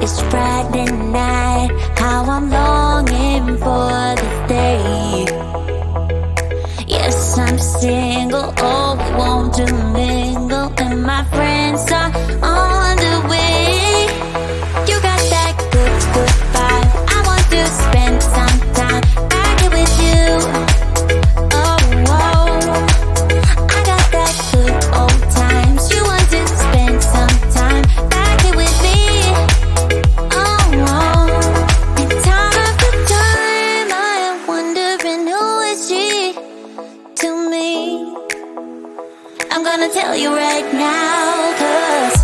It's Friday night, how I'm longing for this day. Yes, I'm single, oh, we want to mingle, and my friends are on the way. You got that good, good vibe. I want to spend some time back here with you. Oh, whoa. I got that good old times. You want to spend some time back here with me. Oh, whoa. And time after time, I am wondering who is she to me. I'm gonna tell you right now, 'cause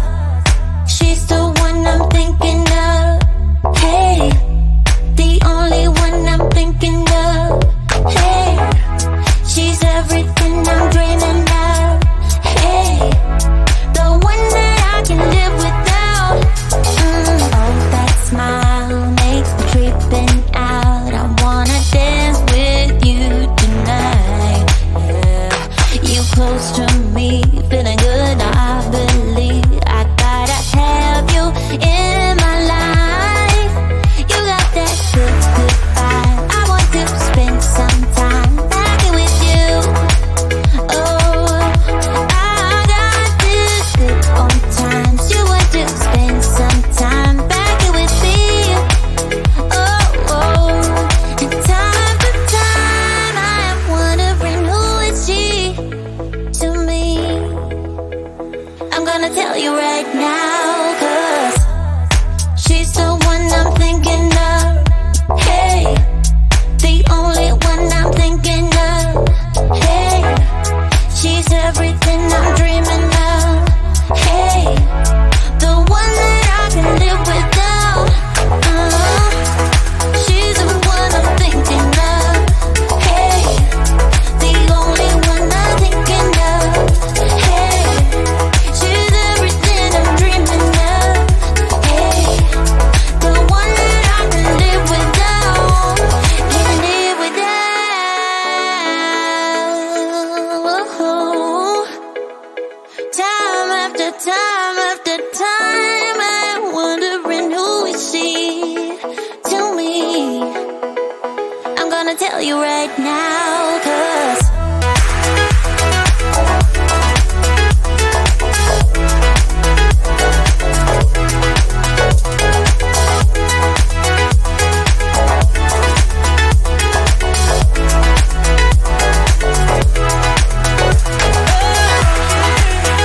she's the one I'm thinking of. Hey, the only one I'm thinking of. Hey, she's everything I'm dreaming of. Hey, the one that I can live without. Oh, that smile makes me tripping out. I wanna dance with you tonight. Yeah, you close to me, feeling good. I believe I gotta have you in my life. You got that good, good vibe. I want to spend some time back here with you. Oh, I got this good old times. You want to spend some time back here with me. Oh, and time after time, I am wondering who is she to me. I'm gonna tell you right now, 'cause she's the one I'm thinking of. Hey, the only one I'm thinking of. Hey, she's everything I'm dreaming of. Hey, the one that I can live without. She's the one I'm thinking of. Hey, the only one I'm thinking of. Hey, she's everything I'm dreaming of. Hey, the one that I can live without. Can live without. Time after time after time, I'm wondering who is she to me. I'm gonna tell you right now, 'cause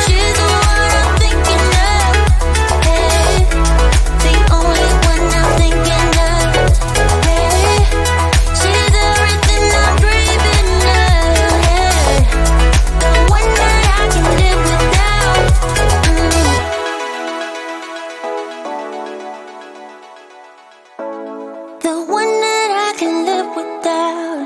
she's the one I'm thinking of. Hey, the only one I'm thinking of. Hey, she's everything I'm dreaming of. Hey, the one that I can live without. The one that I can live without.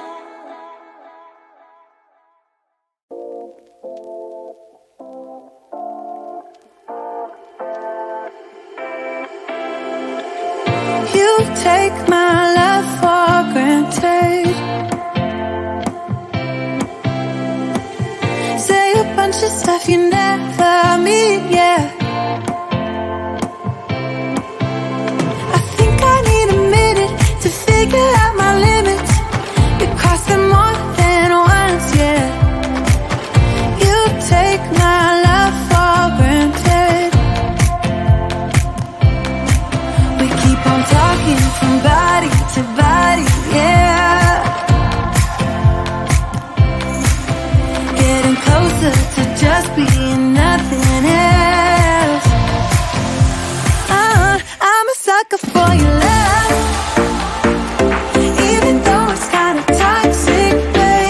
You take my love for granted. Say a bunch of stuff you never mean, yeah. I think I need a minute to figure out my limits. You cross them more than once, yeah. You take my love for granted. We keep on talking from body to body, yeah. Getting closer to just being nothing else. I'm a sucker for your love, even though it's kinda toxic, babe.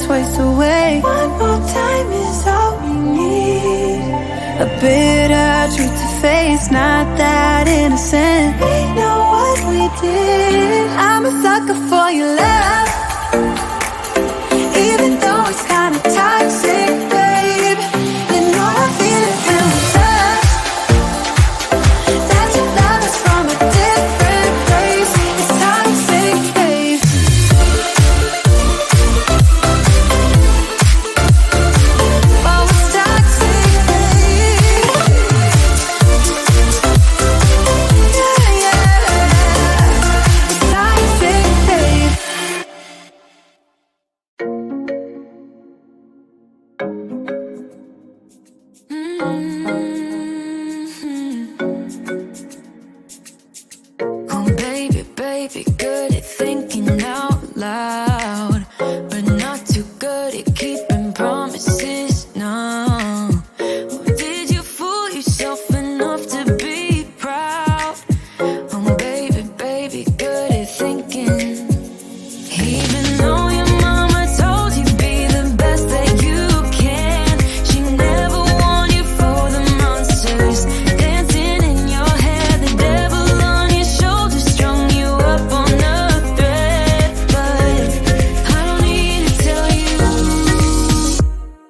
just waste away. One more time is all we need. A bitter truth to face, not that innocent. We know what we did. I'm a sucker for your love, even though it's kinda toxic, babe. You know I feel it when we touch. That your love is from a different place. It's toxic, babe. Oh, it's toxic, babe. Yeah, yeah. It's toxic, babe. Oh, baby, baby, good at thinking out loud, but not too good at keeping promises. No. Did you fool yourself enough to be proud? Oh, baby, baby, good at thinking. Even though your mama told you be the best that you can, she never warned you for the monsters dancing in your head. The devil on your shoulder strung you up on a thread. But I don't need to tell you,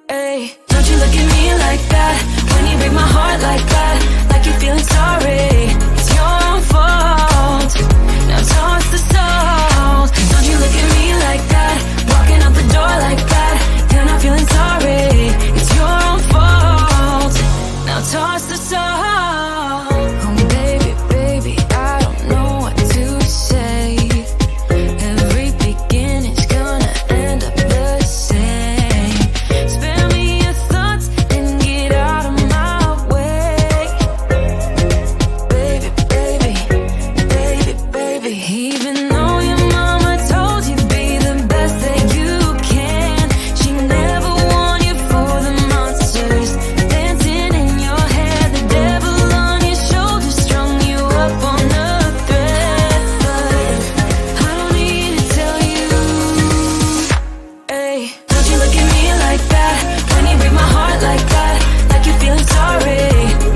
hey, don't you look at me like that when you break my heart like that, like you're feeling sorry. It's your own fault. Now toss the salt. Don't you look at me like that, walking out the door like that. You're not feeling sorry. It's your own fault. Now toss the salt. Oh, baby, baby, I don't know what to say. Every beginning's gonna end up the same. Spare me your thoughts and get out of my way. Baby, baby, baby, baby. Even though your mama told you be the best that you can, she never warned you for the monsters dancing in your head. The devil on your shoulder strung you up on a thread. But I don't need to tell you, hey, don't you look at me like that when you break my heart like that, like you're feeling sorry.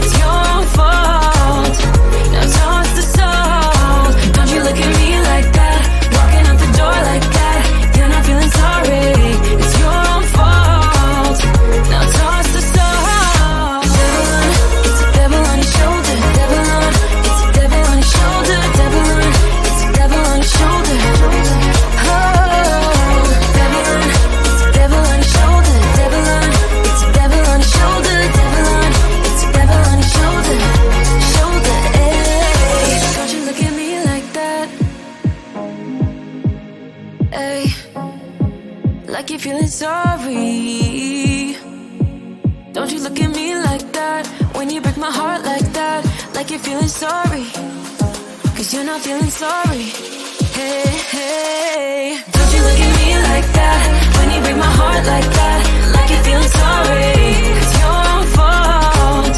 It's your own fault. Now toss the salt. Don't you look at me like that, walking out the door like that. You're not feeling sorry. It's your own fault. Now toss the salt. It's a devil on your shoulder. Devil on. It's a devil on your shoulder. Devil on. It's a devil on your shoulder. Oh, devil on. It's a devil on your shoulder. Devil on. It's a devil on your shoulder. Devil on. It's a devil on your shoulder. Shoulder. Hey, don't you look at me like that. Hey, like you're feeling sorry. Don't you look at me like that when you break my heart like that, like you're feeling sorry. Cause you're not feeling sorry. Hey, hey, don't you look at me like that when you break my heart like that, like you're feeling sorry. It's your own fault.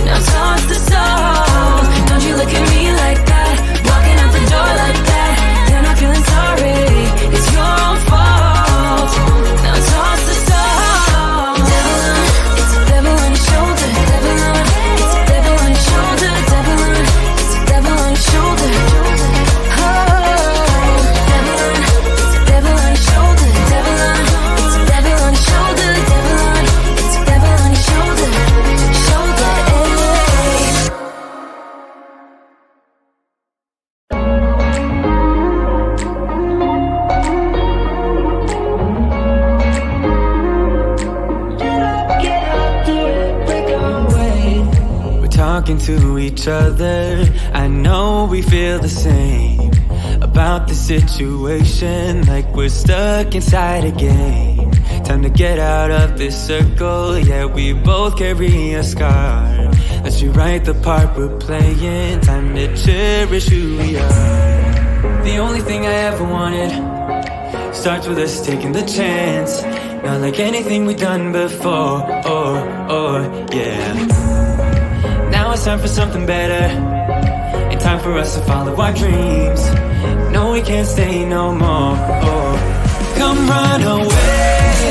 Now toss the salt. Don't you look at me like that, walking out the door like that. You're not feeling sorry. It's your own fault. Now toss the salt. Devil on. It's a devil on your shoulder. Devil on. It's a devil on your shoulder. Devil on. It's a devil on your shoulder. Oh, devil on. It's a devil on your shoulder. Devil on. It's a devil on your shoulder. Devil on. It's a devil on your shoulder. Shoulder. Hey. We're talking to each other. I know we feel the same about the situation, like we're stuck inside a game. Time to get out of this circle. Yeah, we both carry a scar. Let's rewrite the part we're playing. Time to cherish who we are. The only thing I ever wanted starts with us taking the chance. Not like anything we've done before. Yeah. Now it's time for something better, and time for us to follow our dreams. No, we can't stay no more. Come run away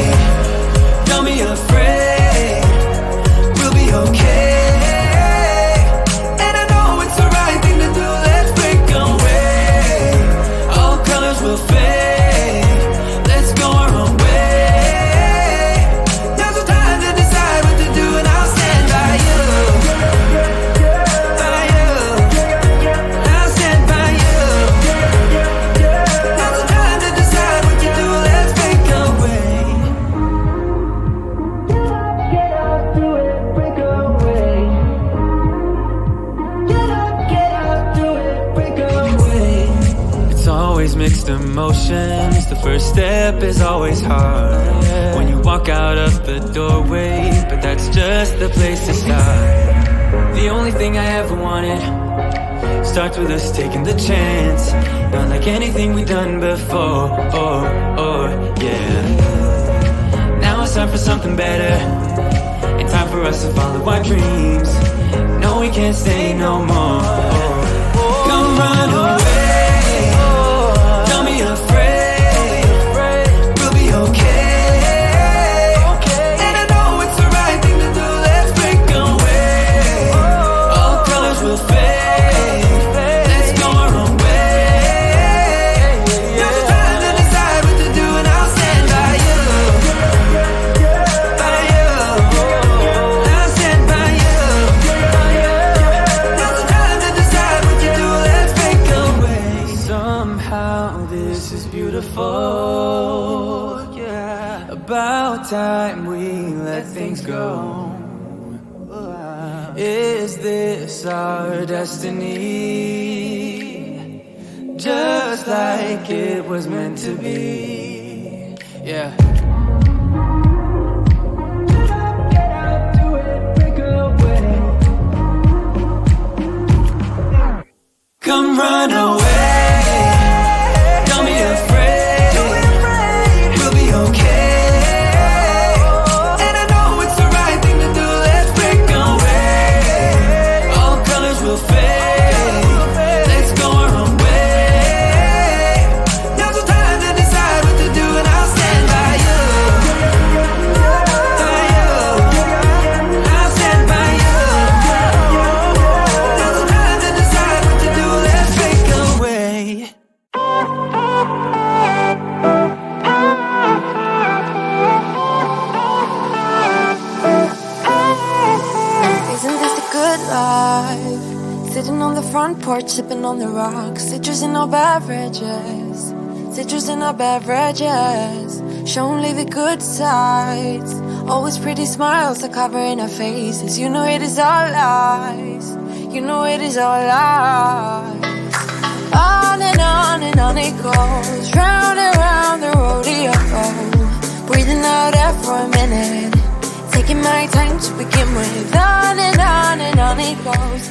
emotions. The first step is always hard when you walk out of the doorway, but that's just the place to start. The only thing I ever wanted starts with us taking the chance. Not like anything we've done before, yeah. Now it's time for something better, and time for us to follow our dreams. No, we can't stay no more. Come run away, don't be afraid, we'll be okay. And I know it's the right thing to do, let's break away. All colors will fade, let's go our own way. Now's the time to decide what to do, and I'll stand by you. By you, I'll stand by you. Now's the time to decide what to do, let's break away. Somehow this is beautiful, yeah. About time we let things go. Is this our destiny? Just like it was meant to be, yeah. Get out, do it, break away. Come run away, don't be afraid, we'll be okay. And I know it's the right thing to do, let's break away. All colors will fade, let's go our own way. Now's the time to decide what to do, and I'll stand by you. By you, I'll stand by you. Now's the time to decide what to do, let's break away. Isn't this the good life? Sitting on the front porch, sipping on the rocks. Citrus in our beverages, citrus in our beverages. Show only the good sides. Always pretty smiles are covering our faces. You know it is all lies. You know it is all lies. On and on and on it goes, round and round the rodeo. Breathing out air for a minute, taking my time to begin with. On and on and on it goes.